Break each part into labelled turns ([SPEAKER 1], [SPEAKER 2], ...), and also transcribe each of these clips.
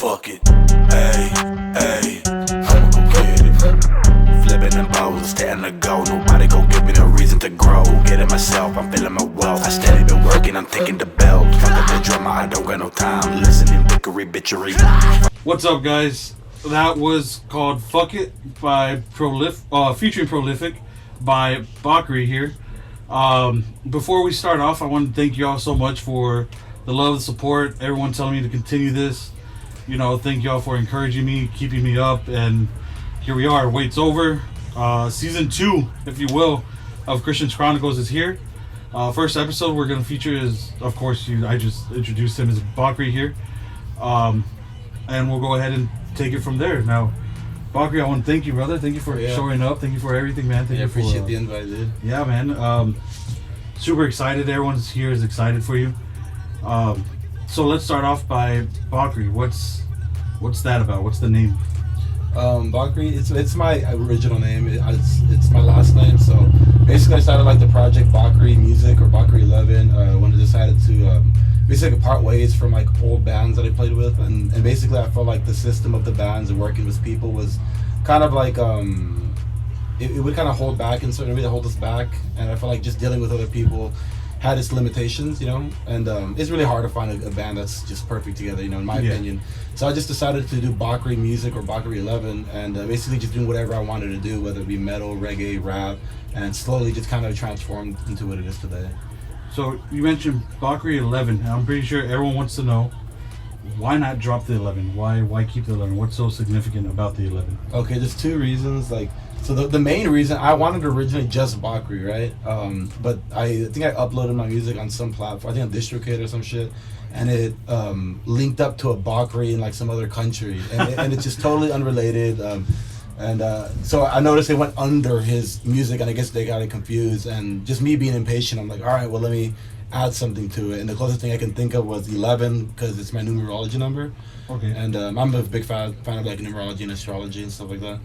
[SPEAKER 1] fuck it. Ayy, ayy, I'ma go get it. Flipping them bows, starting to go. Nobody gon' give me no reason to grow. Getting myself, I'm feeling my wealth. I steady been working, I'm taking the belt. Fuck up the drummer, I don't got no time. Listening, Bakri bitchery.
[SPEAKER 2] What's up, guys? That was called Fuck It by featuring Prolific by Bakri here. Before we start off, I want to thank you all so much for the love, the support, everyone telling me to continue this. You know, thank y'all for encouraging me, keeping me up, and here we are. Wait's over. Season 2, if you will, of Chronicles is here. First episode we're gonna feature is, of course, I just introduced him as Bakri here, and we'll go ahead and take it from there. Now, Bakri, I want to thank you, brother. Thank you for showing up. Thank you for everything, man. Thank you for,
[SPEAKER 3] appreciate the invite, dude.
[SPEAKER 2] Yeah, man. Super excited. Everyone's here is excited for you. So let's start off by Bakri. What's that about? What's the name?
[SPEAKER 3] Bakri, it's my original name. It's my last name. So basically, I started like the project Bakri Music or Bakri11 when I decided to basically part ways from like old bands that I played with, and basically I felt like the system of the bands and working with people was kind of like it would kind of hold back in certain way, hold us back, and I felt like just dealing with other people had its limitations, you know, and it's really hard to find a band that's just perfect together, you know, in my opinion. So I just decided to do Bakri Music or Bakri11, and basically just doing whatever I wanted to do, whether it be metal, reggae, rap, and slowly just kind of transformed into what it is today.
[SPEAKER 2] So you mentioned Bakri11, and I'm pretty sure everyone wants to know, why not drop the 11? Why keep the 11? What's so significant about the 11?
[SPEAKER 3] Okay, there's two reasons. So the main reason, I wanted originally just Bakri, right? But I think I uploaded my music on some platform, I think on DistroKid or some shit, and it linked up to a Bakri in like some other country, and it's just totally unrelated. So I noticed it went under his music, and I guess they got it confused. And just me being impatient, I'm like, all right, well, let me add something to it. And the closest thing I can think of was 11, because it's my numerology number.
[SPEAKER 2] Okay.
[SPEAKER 3] And I'm a big fan of like numerology and astrology and stuff like that.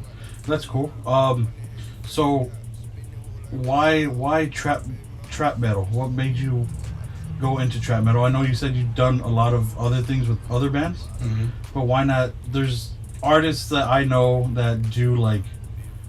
[SPEAKER 2] That's cool. So why trap metal? What made you go into trap metal? I know you said you've done a lot of other things with other bands, but why not? There's artists that I know that do like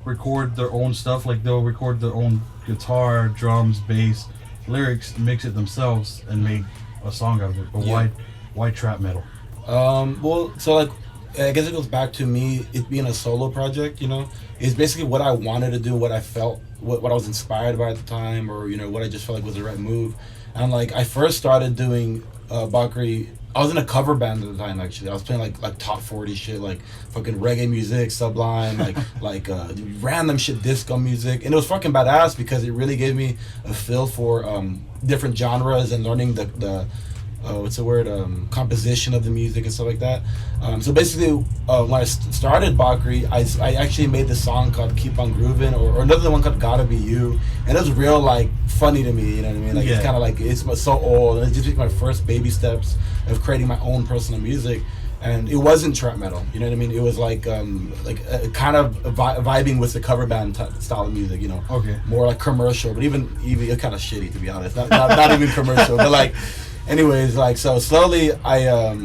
[SPEAKER 2] record their own stuff, like they'll record their own guitar, drums, bass, lyrics, mix it themselves and make a song out of it. But why trap metal?
[SPEAKER 3] Well, so like I guess it goes back to me it being a solo project, you know. It's basically what I wanted to do, what I felt, what I was inspired by at the time, or, you know, what I just felt like was the right move. And like I first started doing Bakri, I was in a cover band at the time. Actually, I was playing like top 40 shit, like fucking reggae music, Sublime, like random shit, disco music, and it was fucking badass because it really gave me a feel for different genres and learning the composition of the music and stuff like that. So basically, when I started Bakri, I actually made this song called Keep On Groovin', or another one called Gotta Be You, and it was real like funny to me, you know what I mean? Like it's kind of like, it's so old, and it just like my first baby steps of creating my own personal music. And it wasn't trap metal, you know what I mean? It was like kind of vibing with the cover band style of music, you know.
[SPEAKER 2] Okay. More
[SPEAKER 3] like commercial, but even kind of shitty, to be honest. Not even commercial, but like. Anyways, like, so slowly I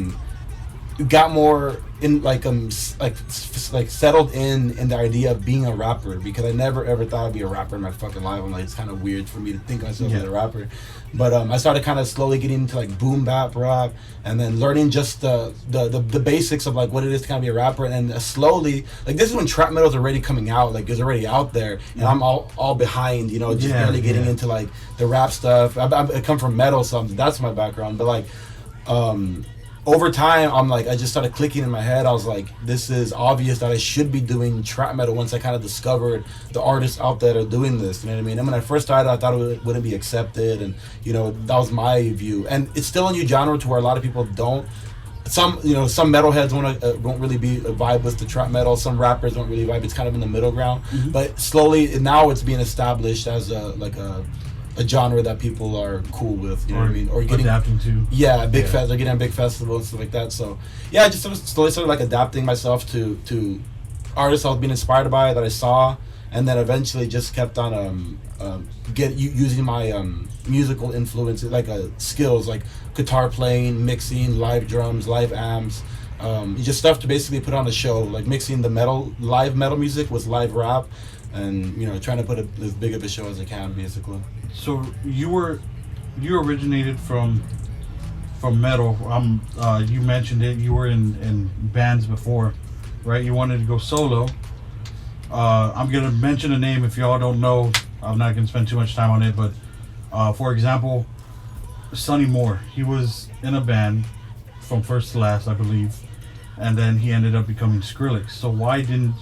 [SPEAKER 3] got more in like settled in the idea of being a rapper, because I never ever thought I'd be a rapper in my fucking life. I'm like, it's kind of weird for me to think of myself as a rapper. But I started kind of slowly getting into like boom bap rap, and then learning just the basics of like what it is to kind of be a rapper. And then slowly, like, this is when trap metal is already coming out, like it's already out there, and I'm all behind, you know, just barely getting into like the rap stuff. I come from metal, so that's my background. But like over time, I just started clicking in my head. I was like, this is obvious that I should be doing trap metal once I kind of discovered the artists out there that are doing this, you know what I mean? And when I first started, I thought it wouldn't be accepted, and, you know, that was my view. And it's still a new genre to where a lot of people don't. Some metalheads won't really be a vibe with the trap metal. Some rappers don't really vibe. It's kind of in the middle ground. But slowly, now it's being established as a genre that people are cool with, you know what I mean? Or getting
[SPEAKER 2] adapting to.
[SPEAKER 3] Yeah, they're getting on big festivals and stuff like that. So yeah, I just slowly started like adapting myself to artists I was being inspired by that I saw, and then eventually just kept on using my musical influence, like skills like guitar playing, mixing, live drums, live amps, just stuff to basically put on a show, like mixing the live metal music with live rap, and trying to put as big of a show as I can, basically.
[SPEAKER 2] So you originated from metal. You mentioned it. You were in bands before, right? You wanted to go solo. I'm gonna mention a name if y'all don't know. I'm not gonna spend too much time on it, but for example, Sonny Moore. He was in a band from first to last, I believe, and then he ended up becoming Skrillex. So why didn't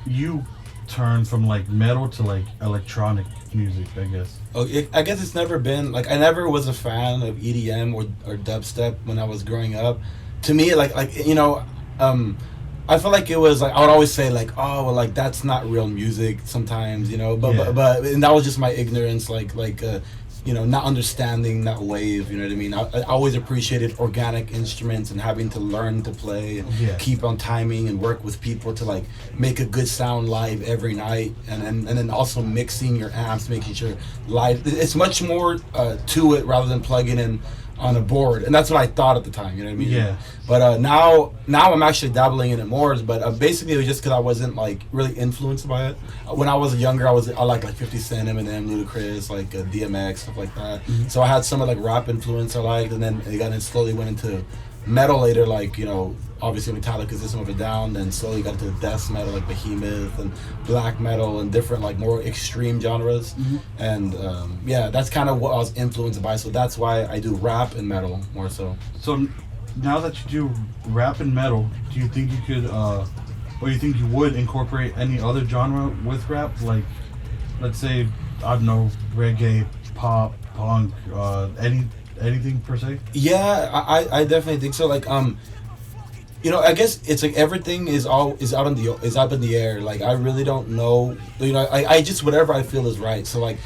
[SPEAKER 2] you turn from like metal to like electronic music, I guess?
[SPEAKER 3] I guess it's never been like, I never was a fan of EDM or dubstep when I was growing up. To me, I feel like it was like, I would always say like, oh well, like that's not real music sometimes, but and that was just my ignorance, not understanding that wave, you know what I mean? I always appreciated organic instruments and having to learn to play and keep on timing and work with people to like make a good sound live every night, and then also mixing your amps, making sure live, it's much more to it rather than plugging in on a board, and that's what I thought at the time, you know what I mean?
[SPEAKER 2] Yeah.
[SPEAKER 3] But now I'm actually dabbling in it more. But basically, it was just because I wasn't like really influenced by it. When I was younger, I liked like 50 Cent, Eminem, Ludacris, like DMX, stuff like that.
[SPEAKER 2] Mm-hmm.
[SPEAKER 3] So I had some of like rap influence I liked, and then slowly went into metal later, like obviously Metallica, System of a Down. Then slowly got into death metal, like Behemoth and black metal and different like more extreme genres.
[SPEAKER 2] Mm-hmm.
[SPEAKER 3] And that's kind of what I was influenced by. So that's why I do rap and metal more so.
[SPEAKER 2] So now that you do rap and metal, do you think you could, or you think you would incorporate any other genre with rap? Like, let's say, I don't know, reggae, pop, punk, anything per se?
[SPEAKER 3] Yeah, I definitely think so. Like, I guess it's like everything is up in the air. Like, I really don't know. I just whatever I feel is right. So like,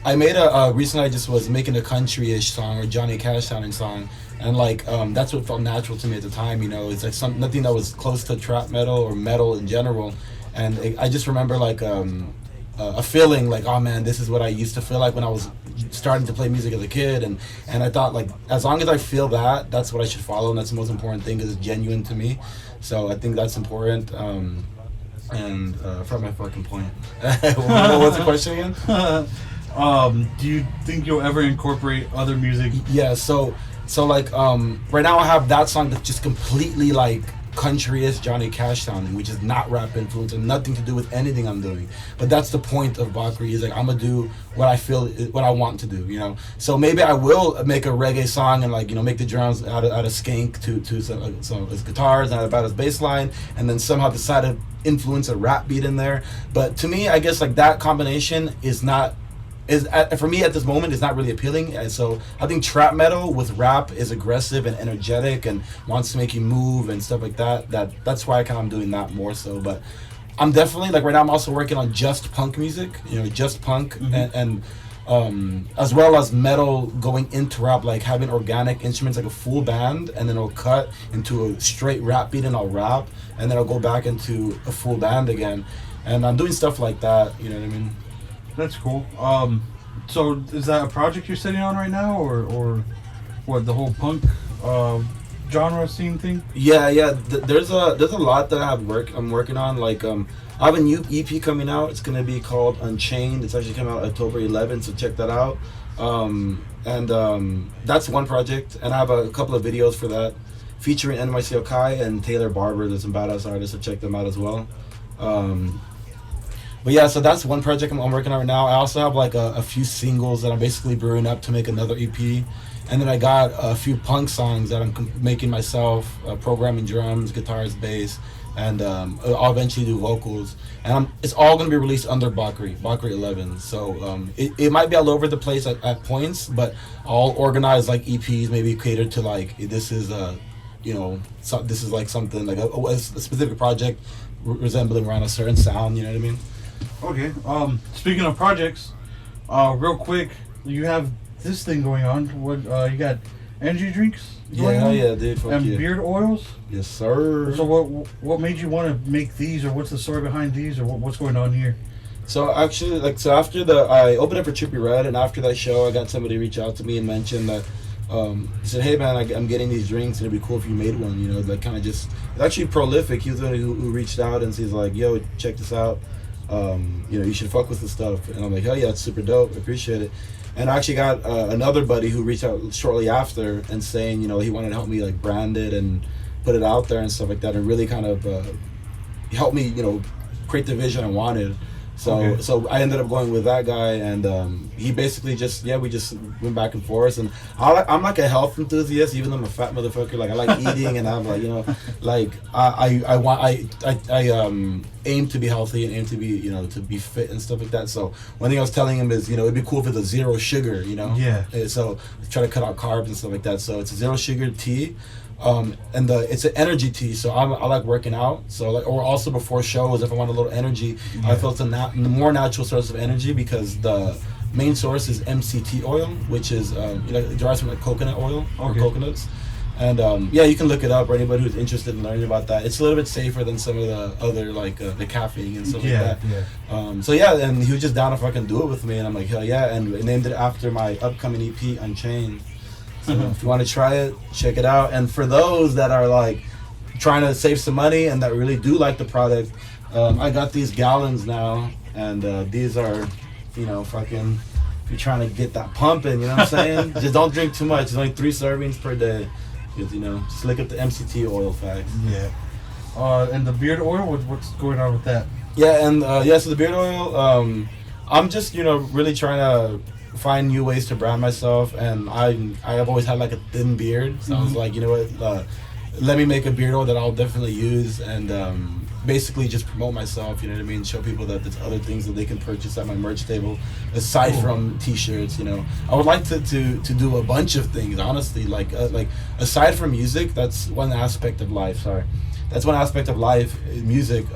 [SPEAKER 3] I made recently I just was making a country-ish song or Johnny Cash sounding song, and like that's what felt natural to me at the time. It's like nothing that was close to trap metal or metal in general, and I just remember like a feeling like, oh man, this is what I used to feel like when I was starting to play music as a kid, and I thought like, as long as I feel that's what I should follow, and that's the most important thing because it's genuine to me. So I think that's important. And from my fucking point, what's the question again?
[SPEAKER 2] Do you think you'll ever incorporate other music?
[SPEAKER 3] Yeah, so like right now I have that song that's just completely like country-ish Johnny Cash sounding, which is not rap influence and nothing to do with anything I'm doing. But that's the point of Bakri, is like I'm gonna do what I feel, what I want to do, So maybe I will make a reggae song and like make the drums out of skank to some his guitars and about his bass line, and then somehow decide to influence a rap beat in there. But to me, I guess like that combination for me at this moment is not really appealing. And so I think trap metal with rap is aggressive and energetic and wants to make you move and stuff like that. That's why I'm doing that more so. But I'm definitely like, right now I'm also working on just punk music, just punk. Mm-hmm. and as well as metal going into rap, like having organic instruments like a full band, and then it'll cut into a straight rap beat and I'll rap, and then I'll go back into a full band again. And I'm doing stuff like that, you know what I mean?
[SPEAKER 2] That's cool. So is that a project you're sitting on right now, or what, the whole punk genre scene thing?
[SPEAKER 3] Yeah. There's a lot that I'm working on. Like I have a new EP coming out. It's gonna be called Unchained. It's actually coming out October 11th, so check that out. And that's one project, and I have a couple of videos for that featuring NYC Okai and Taylor Barber. There's some badass artists, so check them out as well. But yeah, so that's one project I'm working on right now. I also have like a few singles that I'm basically brewing up to make another EP. And then I got a few punk songs that I'm making myself, programming drums, guitars, bass, and I'll eventually do vocals. And it's all going to be released under Bakri11. So it might be all over the place at points, but I'll organize like EPs, maybe catered to like, this is this is like something like a specific project resembling around a certain sound, you know what I mean?
[SPEAKER 2] Okay. Speaking of projects, real quick, you have this thing going on. What you got? Energy drinks going on?
[SPEAKER 3] Yeah, dude. Fuck
[SPEAKER 2] and
[SPEAKER 3] yeah.
[SPEAKER 2] Beard oils.
[SPEAKER 3] Yes, sir.
[SPEAKER 2] So what made you want to make these, or what's the story behind these, or what's going on here?
[SPEAKER 3] So actually, after I opened up for Trippie Red, and after that show, I got somebody reach out to me and mention that He said, "Hey man, I'm getting these drinks, and it'd be cool if you made one." You know, like kind of just it's actually Prolific. He was the one who reached out and he's like, "Yo, check this out. You know, you should fuck with this stuff." And I'm like, "Hell yeah, it's super dope. I appreciate it." And I actually got another buddy who reached out shortly after and saying, you know, he wanted to help me like brand it and put it out there and stuff like that, and really kind of help me, you know, create the vision I wanted. So so I ended up going with that guy, and he basically just we just went back and forth. And I'm like a health enthusiast, even though I'm a fat motherfucker. Like I like eating, and I'm like, you know, like I aim to be healthy and aim to be, you know, to be fit and stuff like that. So one thing I was telling him is, you know, it'd be cool if it's a zero sugar, you know.
[SPEAKER 2] Yeah.
[SPEAKER 3] So try to cut out carbs and stuff like that. So it's a zero sugar tea. And it's an energy tea, so I like working out. So like, or also before shows, if I want a little energy, I feel it's a more natural source of energy because the main source is MCT oil, which is you know, it derives from like coconut oil or coconuts. And you can look it up, or anybody who's interested in learning about that. It's a little bit safer than some of the other like the caffeine and stuff like that. Yeah. And he was just down to fucking do it with me, and I'm like, hell yeah, and we named it after my upcoming EP, Unchained. So if you want to try it, check it out. And for those that are like trying to save some money and that really do like the product, I got these gallons now, and these are, you know, fucking, if you're trying to get that pumping, you know what I'm saying? Just don't drink too much. It's only 3 servings per day. Because, you know, just look at the MCT oil facts.
[SPEAKER 2] Yeah. And the beard oil, what's going on with that?
[SPEAKER 3] Yeah, and so the beard oil, I'm just, you know, really trying to find new ways to brand myself, and I have always had like a thin beard, so I was like, you know what, let me make a beard oil that I'll definitely use, and basically just promote myself, you know what I mean, show people that there's other things that they can purchase at my merch table aside from t-shirts, you know. I would like to do a bunch of things, honestly, like aside from music. That's one aspect of life, that's one aspect of life, music,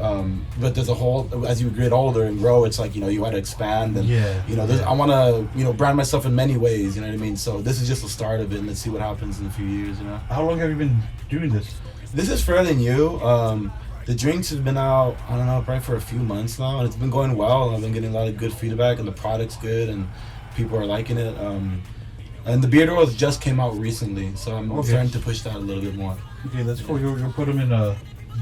[SPEAKER 3] but there's a whole, as you get older and grow, it's like, you know, you want to expand, and you know, I want to, you know, brand myself in many ways, you know what I mean. So this is just the start of it, and let's see what happens in a few years, you know.
[SPEAKER 2] How long have you been doing this?
[SPEAKER 3] This is fairly new. The drinks have been out, I don't know, probably for a few months now, and it's been going well. I've been getting a lot of good feedback, and the product's good, and people are liking it. And the beard oils just came out recently, so I'm starting to push that a little bit more.
[SPEAKER 2] Okay, that's cool. You'll put them in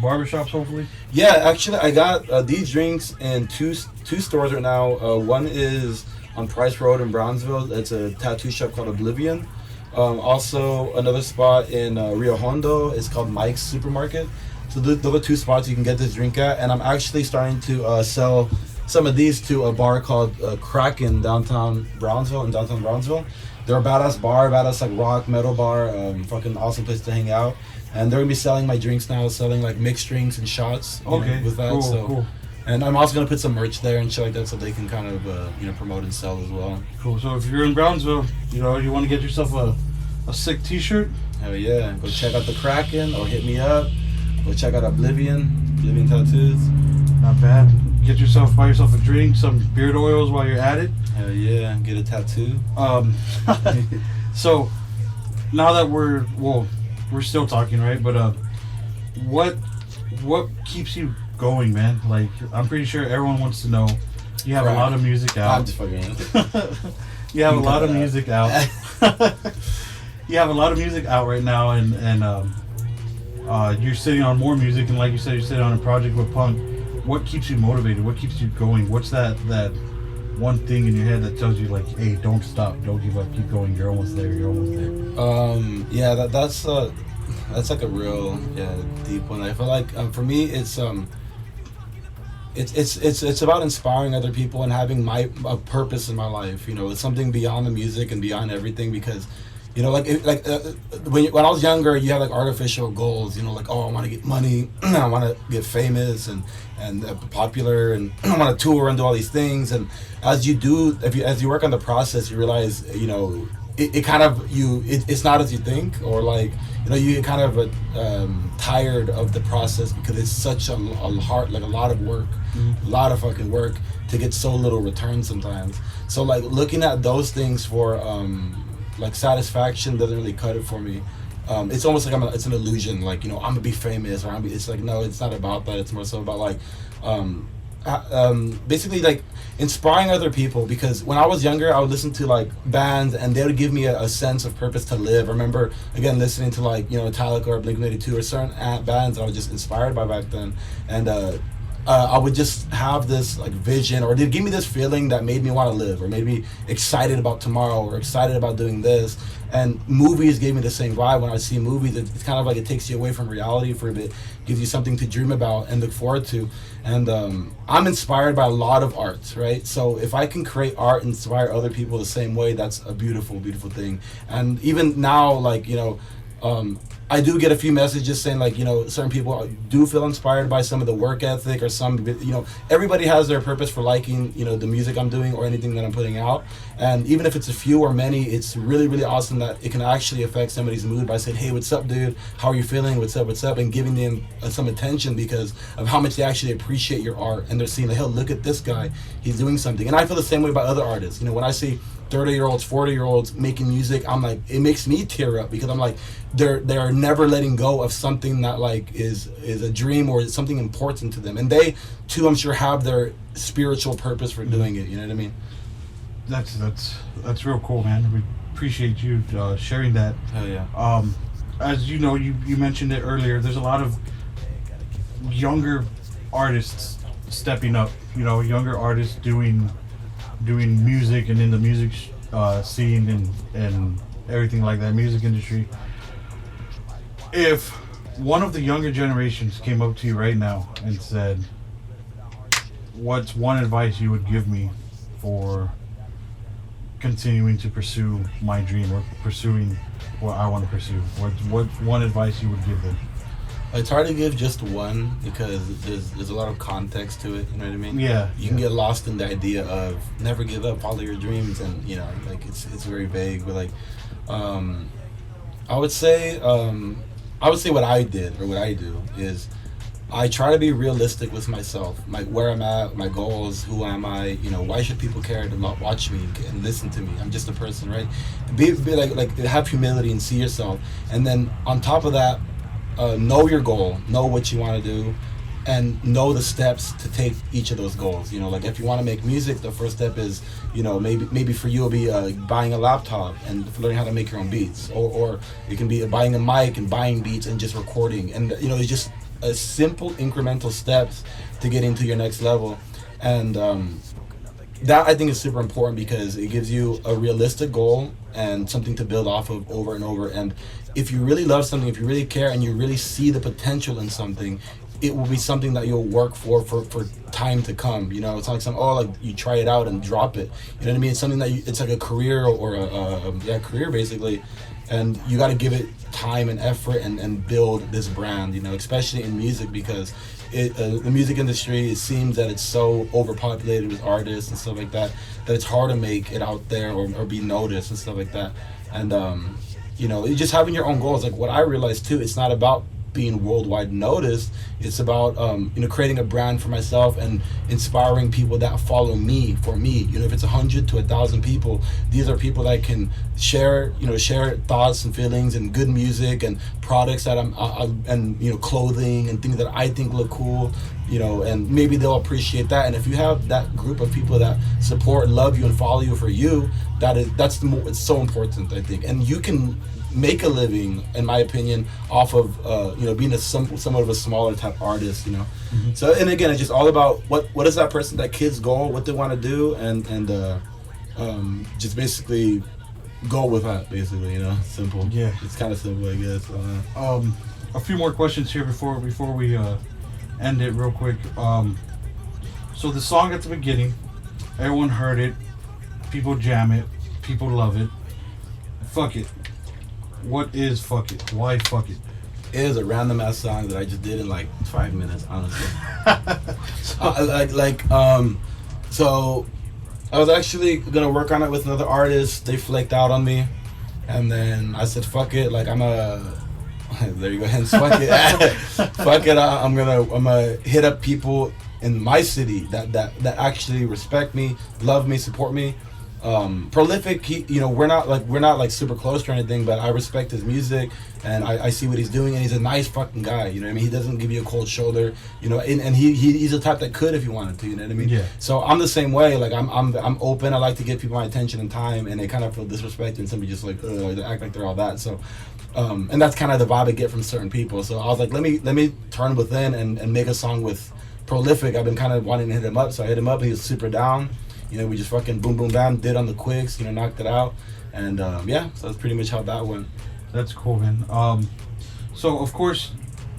[SPEAKER 2] barbershops, hopefully?
[SPEAKER 3] Yeah, actually, I got these drinks in two stores right now. One is on Price Road in Brownsville. It's a tattoo shop called Oblivion. Also, another spot in Rio Hondo is called Mike's Supermarket. So those are 2 spots you can get this drink at. And I'm actually starting to sell some of these to a bar called Kraken downtown Brownsville. They're a badass bar, badass like rock metal bar, fucking awesome place to hang out. And they're gonna be selling my drinks now, selling like mixed drinks and shots. You know, with that. Cool. And I'm also gonna put some merch there and shit like that, so they can kind of you know, promote and sell as well.
[SPEAKER 2] Cool. So if you're in Brownsville, you know, you want to get yourself a sick T-shirt.
[SPEAKER 3] Hell yeah! Go check out the Kraken, or hit me up. Go check out Oblivion Tattoos.
[SPEAKER 2] Not bad. Buy yourself a drink, some beard oils while you're at it.
[SPEAKER 3] Hell yeah! Get a tattoo.
[SPEAKER 2] So now that we're still talking, right? But what keeps you going, man? Like, I'm pretty sure everyone wants to know. You have a lot of music out.
[SPEAKER 3] I'm just fucking.
[SPEAKER 2] You have a lot of music out. You have a lot of music out right now, and you're sitting on more music, and like you said, you're sitting on a project with Punk. What keeps you motivated? What keeps you going? What's that one thing in your head that tells you, like, hey, don't stop, don't give up, keep going, you're almost there.
[SPEAKER 3] Yeah, that's like a real deep one. I feel like for me it's about inspiring other people and having a purpose in my life. You know, it's something beyond the music and beyond everything, because you know, when I was younger, you had like artificial goals. You know, like, oh, I want to get money, I want to get famous and popular, and I want to tour and do all these things. And as you work on the process, you realize, you know, it's not as you think, or like, you know, you get kind of tired of the process because it's such a lot of work, a lot of fucking work to get so little return sometimes. So like looking at those things for like satisfaction doesn't really cut it for me. It's almost like it's an illusion, like, you know, I'm gonna be famous, or it's like, no, it's not about that. It's more so about like basically like inspiring other people, because when I was younger I would listen to like bands and they would give me a sense of purpose to live. I remember again listening to like, you know, Metallica or Blink-182 or certain bands that I was just inspired by back then, and I would just have this like vision, or they'd give me this feeling that made me want to live, or made me excited about tomorrow, or excited about doing this. And movies gave me the same vibe. When I see movies, it's kind of like it takes you away from reality for a bit, gives you something to dream about and look forward to. And I'm inspired by a lot of art, right? So if I can create art and inspire other people the same way, that's a beautiful, beautiful thing. And even now, like, you know, I do get a few messages saying, like, you know, certain people do feel inspired by some of the work ethic, or some, you know, everybody has their purpose for liking, you know, the music I'm doing or anything that I'm putting out. And even if it's a few or many, it's really, really awesome that it can actually affect somebody's mood by saying, hey, what's up, dude? How are you feeling? What's up? And giving them some attention because of how much they actually appreciate your art. And they're seeing, like, hell, look at this guy. He's doing something. And I feel the same way about other artists. You know, when I see 30-year-olds, 40-year-olds making music, I'm like, it makes me tear up, because I'm like, they're never letting go of something that like is a dream or something important to them, and they too, I'm sure, have their spiritual purpose for doing it. You know what I mean? That's real cool, man. We appreciate you sharing that.
[SPEAKER 2] Hell yeah. As you know, you mentioned it earlier, there's a lot of younger artists stepping up, you know, younger artists doing music and in the music scene and everything like that, music industry. If one of the younger generations came up to you right now and said, what's one advice you would give me for continuing to pursue my dream, or pursuing what I want to pursue, what one advice you would give them?
[SPEAKER 3] It's hard to give just one, because there's a lot of context to it. You know what I mean?
[SPEAKER 2] Yeah.
[SPEAKER 3] You can get lost in the idea of never give up, follow your dreams, and you know, like it's very vague. But like, I would say what I did, or what I do, is I try to be realistic with myself, like where I'm at, my goals, who am I, you know, why should people care to watch me and listen to me? I'm just a person, right? Be like have humility and see yourself, and then on top of that, know your goal, know what you want to do, and know the steps to take each of those goals. You know, like if you want to make music, the first step is, you know, maybe for you it'll be buying a laptop and learning how to make your own beats, or it can be buying a mic and buying beats and just recording. And you know, it's just a simple incremental steps to get into your next level. And that I think is super important, because it gives you a realistic goal and something to build off of over and over. And if you really love something, if you really care, and you really see the potential in something, it will be something that you'll work for time to come. You know, it's not like something, like you try it out and drop it. You know what I mean? It's something that it's like a career, or a career basically. And you got to give it time and effort and build this brand, you know, especially in music, because the music industry, it seems that it's so overpopulated with artists and stuff like that it's hard to make it out there, or be noticed and stuff like that. And you know, just having your own goals. Like what I realized too, it's not about being worldwide noticed. It's about you know, creating a brand for myself and inspiring people that follow me for me. You know, if it's 100 to 1,000 people, these are people that can share thoughts and feelings and good music and products that and you know, clothing and things that I think look cool. You know, and maybe they'll appreciate that. And if you have that group of people that support and love you and follow you for you, it's so important, I think. And you can make a living, in my opinion, off of you know, being somewhat of a smaller type artist, you know. Mm-hmm. So, and again, it's just all about what is that kid's goal, what they want to do, and just basically go with that, basically, you know. Simple.
[SPEAKER 2] Yeah,
[SPEAKER 3] it's kind of simple, I guess.
[SPEAKER 2] A few more questions here before we end it real quick. So the song at the beginning, everyone heard it, people jam it, people love it. Fuck it. What is fuck it? Why fuck it?
[SPEAKER 3] It is a random ass song that I just did in like 5 minutes, honestly. So I was actually gonna work on it with another artist. They flaked out on me, and then I said, "Fuck it!" Like there you go, hence fuck it. Fuck it! I'm gonna hit up people in my city that actually respect me, love me, support me, Prolific, we're not like super close or anything, but I respect his music and I see what he's doing, and he's a nice fucking guy. You know what I mean? He doesn't give you a cold shoulder. And he's the type that could if he wanted to. You know what I mean?
[SPEAKER 2] Yeah.
[SPEAKER 3] So I'm the same way. Like I'm open. I like to give people my attention and time, and they kind of feel disrespected and somebody just like they act like they're all that. So. And that's kind of the vibe I get from certain people. So I was like, let me turn within and make a song with Prolific. I've been kind of wanting to hit him up, so I hit him up. He was super down. We just fucking boom boom bam, did on the quicks. Knocked it out, and so that's pretty much how that went.
[SPEAKER 2] That's cool, man. So of course,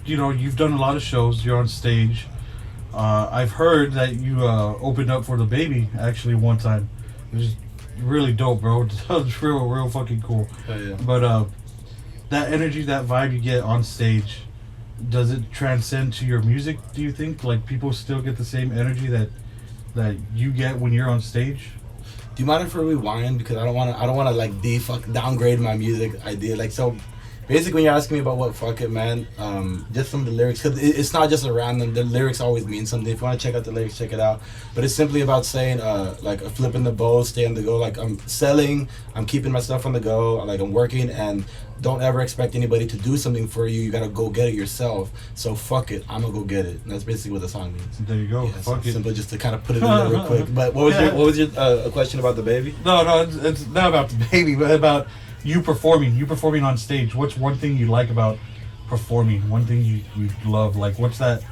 [SPEAKER 2] you've done a lot of shows. You're on stage. I've heard that you opened up for the Baby actually one time. It was really dope, bro. That was real fucking cool.
[SPEAKER 3] Oh, yeah.
[SPEAKER 2] But that energy, that vibe you get on stage, does it transcend to your music, do you think? Like, people still get the same energy that you get when you're on stage?
[SPEAKER 3] Do you mind if I rewind, because I don't want to like downgrade my music idea. Like, so basically when you're asking me about what Fuck It, man, just some of the lyrics, because it's not just a random, the lyrics always mean something. If you want to check out the lyrics, check it out. But it's simply about saying like flipping the bow, stay on the go. Like, I'm selling, I'm keeping my stuff on the go, like I'm working, and don't ever expect anybody to do something for you. You gotta go get it yourself. So fuck it, I'm gonna go get it. And that's basically what the song means.
[SPEAKER 2] There you go.
[SPEAKER 3] Yeah,
[SPEAKER 2] Fuck
[SPEAKER 3] so
[SPEAKER 2] it.
[SPEAKER 3] simple, just to kind of put it in there real quick. But what was your question about the Baby?
[SPEAKER 2] No, it's not about the Baby, but about you performing on stage. What's one thing you like about performing? One thing you love? Like, what's that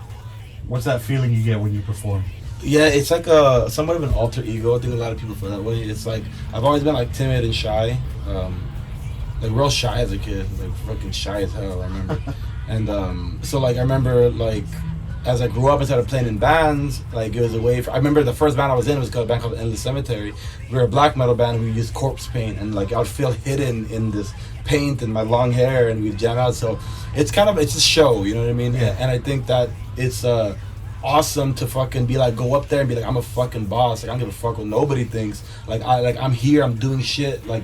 [SPEAKER 2] feeling you get when you perform?
[SPEAKER 3] Yeah, it's like somewhat of an alter ego. I think a lot of people feel that way. It's like, I've always been like timid and shy. Like real shy as a kid, like fucking shy as hell, I remember. And so like I remember like as I grew up and started playing in bands, like it was a way I remember the first band I was in was a band called Endless Cemetery. We were a black metal band, and we used corpse paint, and like I would feel hidden in this paint and my long hair, and we'd jam out. So it's a show, you know what I mean?
[SPEAKER 2] Yeah.
[SPEAKER 3] And I think that it's awesome to fucking be like, go up there and be like, I'm a fucking boss, like I don't give a fuck what nobody thinks. Like I'm here, I'm doing shit, like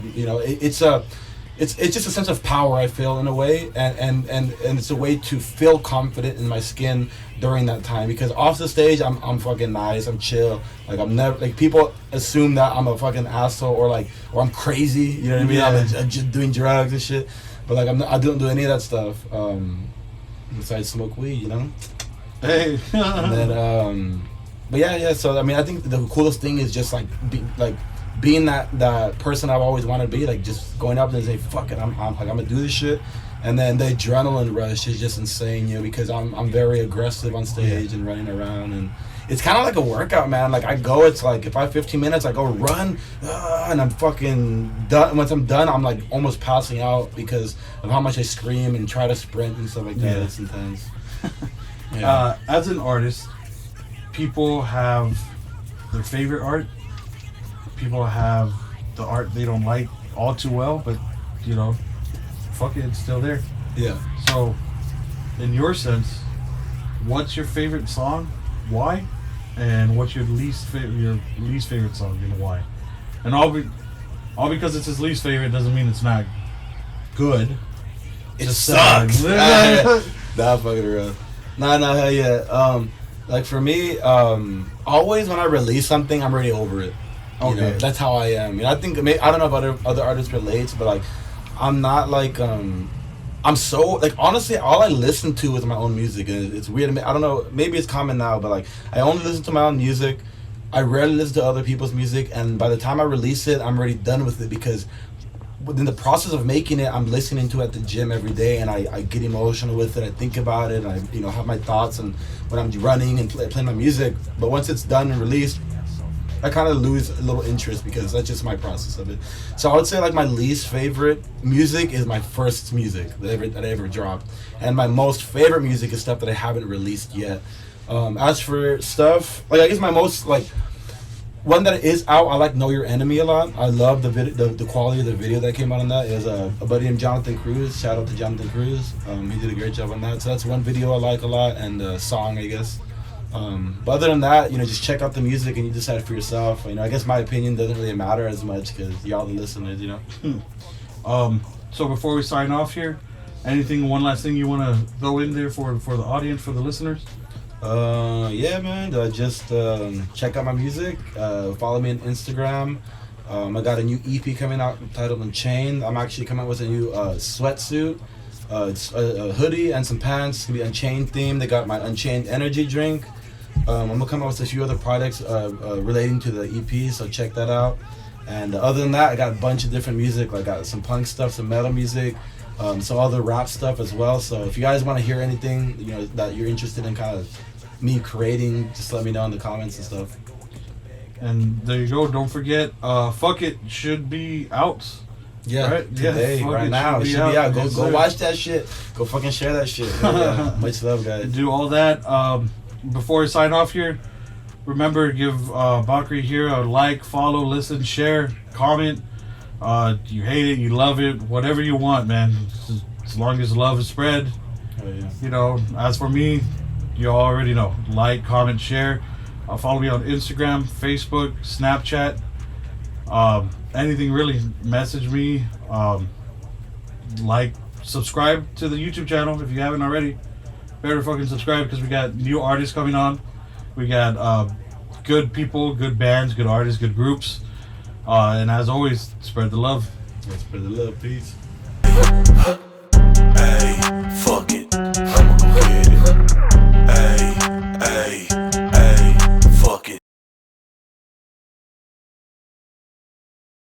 [SPEAKER 3] it's just a sense of power, I feel, in a way, and it's a way to feel confident in my skin during that time, because off the stage I'm fucking nice, I'm chill, like I'm never, like people assume that I'm a fucking asshole or I'm crazy, you know what I mean?
[SPEAKER 2] Yeah.
[SPEAKER 3] I'm just doing drugs and shit, but like I don't do any of that stuff besides smoke weed,
[SPEAKER 2] Hey.
[SPEAKER 3] And then but yeah, so I mean I think the coolest thing is just being that person I've always wanted to be, like just going up and say fuck it, I'm gonna do this shit, and then the adrenaline rush is just insane, because I'm very aggressive on stage and running around, and it's kind of like a workout, man. Like it's like if I have 15 minutes, I go run, and I'm fucking done. Once I'm done, I'm like almost passing out because of how much I scream and try to sprint and stuff like that.
[SPEAKER 2] Yeah.
[SPEAKER 3] It's intense. Yeah.
[SPEAKER 2] As an artist, people have their favorite art. People have the art they don't like all too well, but fuck it, it's still there.
[SPEAKER 3] Yeah.
[SPEAKER 2] So, in your sense, what's your favorite song? Why? And what's your least favorite song and why? And all because it's his least favorite doesn't mean it's not good.
[SPEAKER 3] It
[SPEAKER 2] Just
[SPEAKER 3] sucks.
[SPEAKER 2] saying.
[SPEAKER 3] Nah, fucking real. Nah, hell yeah. Like for me, always when I release something, I'm already over it.
[SPEAKER 2] Okay.
[SPEAKER 3] That's how I am. I think I don't know if other artists relate, but like I'm not like I'm so like honestly all I listen to is my own music, and it's weird. I don't know, maybe it's common now, but like I only listen to my own music. I rarely listen to other people's music, and by the time I release it, I'm already done with it, because within the process of making it, I'm listening to it at the gym every day, and I get emotional with it. I think about it, and I have my thoughts and when I'm running and playing my music. But once it's done and released, I kind of lose a little interest, because that's just my process of it. So I would say like my least favorite music is my first music that I ever dropped, and my most favorite music is stuff that I haven't released yet. As for stuff, like I guess my most like one that is out, I like Know Your Enemy a lot. I love the quality of the video that came out on that. It was a buddy named Jonathan Cruz. Shout out to Jonathan Cruz. He did a great job on that. So that's one video I like a lot, and a song, I guess. But other than that, just check out the music and you decide for yourself. I guess my opinion doesn't really matter as much, because y'all the listeners,
[SPEAKER 2] So before we sign off here, one last thing you want to throw in there for the audience, for the listeners?
[SPEAKER 3] Yeah, man. Just check out my music. Follow me on Instagram. I got a new EP coming out titled Unchained. I'm actually coming out with a new sweatsuit. It's a hoodie and some pants. It's gonna be Unchained themed. They got my Unchained energy drink. I'm gonna come out with a few other products relating to the EP, so check that out. And other than that, I got a bunch of different music. I got some punk stuff, some metal music, some other rap stuff as well. So if you guys want to hear anything, you know, that you're interested in, kind of me creating, just let me know in the comments and stuff.
[SPEAKER 2] And there you go. Don't forget, Fuck It should be out.
[SPEAKER 3] Yeah,
[SPEAKER 2] right?
[SPEAKER 3] today,
[SPEAKER 2] Yeah,
[SPEAKER 3] right now, it should be out. Go,
[SPEAKER 2] Yes,
[SPEAKER 3] go
[SPEAKER 2] sir.
[SPEAKER 3] watch that shit. Go fucking share that shit. Yeah. Much love, guys.
[SPEAKER 2] Do all that. Before I sign off here, remember, give Bakri here a like, follow, listen, share, comment. You hate it, you love it, whatever you want, man. As long as love is spread.
[SPEAKER 3] Oh, yeah.
[SPEAKER 2] You know, as for me, you already know. Like, comment, share. Follow me on Instagram, Facebook, Snapchat. Anything really, message me. Like, subscribe to the YouTube channel if you haven't already. Better fucking subscribe, because we got new artists coming on. We got good people, good bands, good artists, good groups. And as always, spread the love.
[SPEAKER 3] Spread the love. Peace.